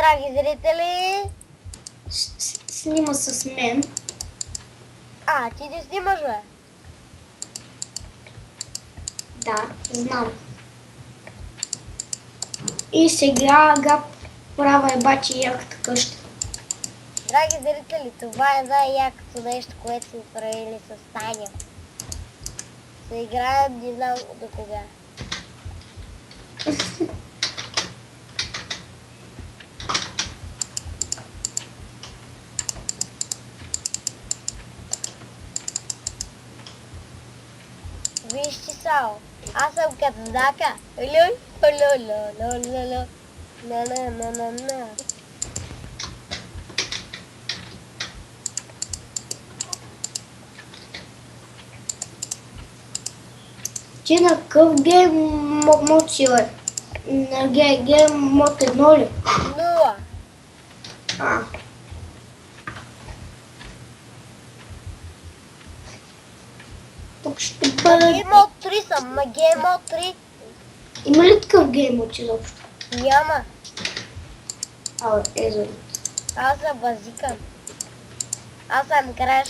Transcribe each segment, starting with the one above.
драги зрители. Снима с мен. Ти не снимаш, бе? Да, знам. И сега правя бачи яката къща. Драги зрители, това е най-якото нещо, което сме правили с Таня. Се играем не знам до кога. Вижте само, аз съм като знака. На. Ти на къв гейм мод си, бе? На гейм мод 1 ли? 0. Тук ще На бъде... Game Mode 3 съм, на Game Mode 3. Има ли такъв гейм мод изобщо? Няма. Езо. Аз съм базикан. Аз съм краш.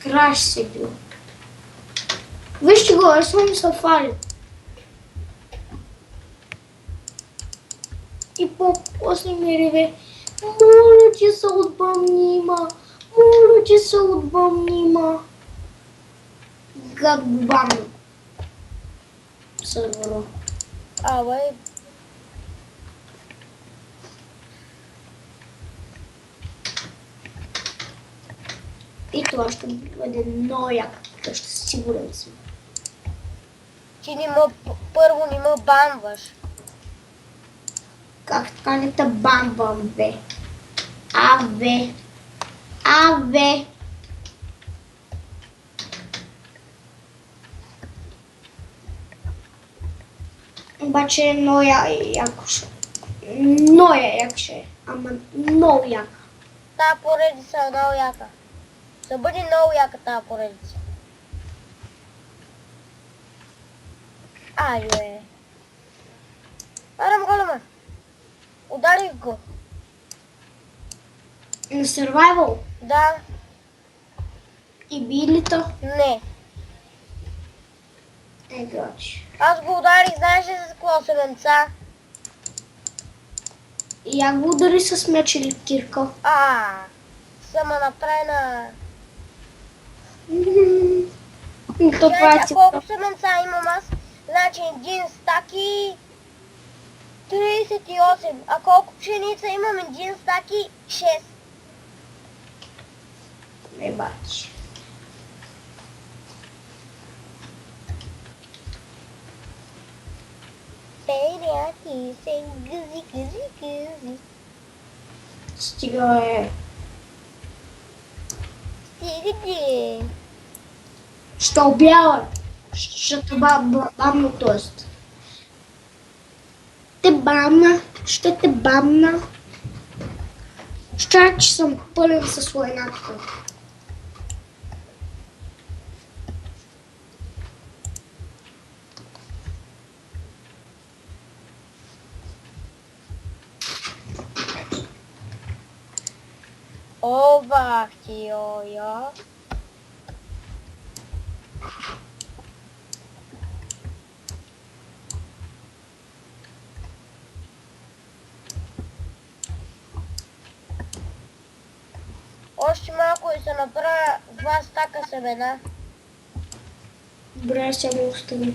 Краш си бил. Вижте го, аз съм сафари. И по-после ми реве. Моля ти се отбъмнима. Моля ти се отбъмнима. Гад бамно. Сървъра. Абе. И това ще бъде много яка къща, сигурен съм. Ти първо не ме банваш. Как така не те бамбам, бе? Абе. Обаче е много яко ще. Много як ще е. Ама много яка. Тая поредица е много яка. Ще бъде много яка тая поредица. Айде. Арам голема. Ударих го. На survival Да. и билито. Не. Гачи. Аз го ударих, знаеш ли с какво семенца? И я го удари с меч или кирка. Само направена. То това е Колко семенца имам аз? Значи един стак и 38. А колко пшеница имам? Един стак и 6. Не бачи. Пейряки се гъзи. Стига е. Стига. Ще обява. Ще те бамна, т.е. Ще те бамна. Ще че съм пълен със войната. О, бах ти, йо. Още малко и се направя 2 стака семена. Добре, сега го остави.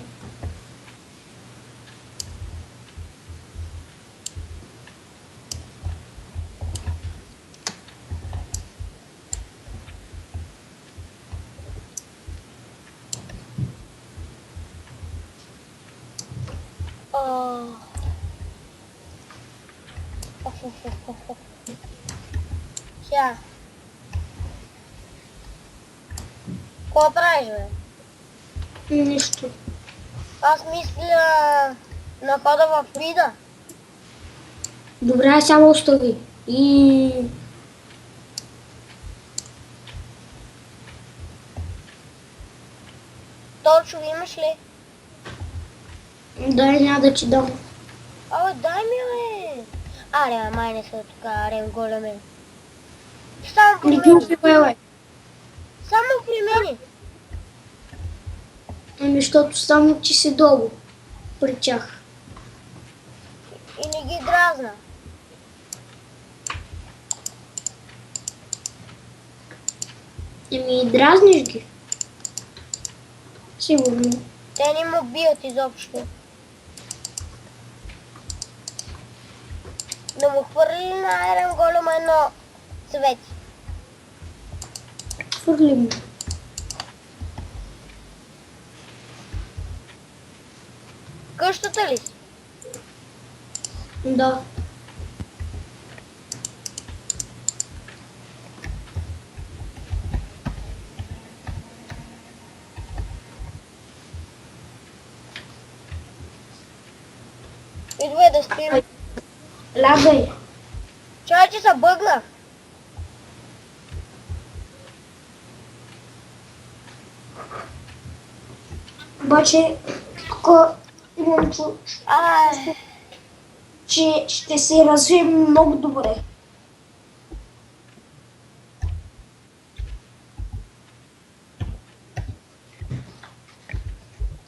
Сега. Какво правиш, бе? Нищо. Аз мисля на хода в Фрида. Добре, само остави. И... Точно имаш ли? Дай, няма да ти дам. Дай ми, бе! Аре, май не са тук, арен големе. Само при Не ги мене. убивай. Само при мене. Ами, защото само ти си долу при тях. И не ги дразна. Ами, дразниш ги. Сигурно. Те не му бият изобщо. Да му хвърли на Айрен Голем едно цвете. Хвърли му. Къщата ли си? Да. Идвай да спим. Лягай. Чай, че се бъгнах. Обаче, тук имам чувство, Ай, че ще се развием много добре.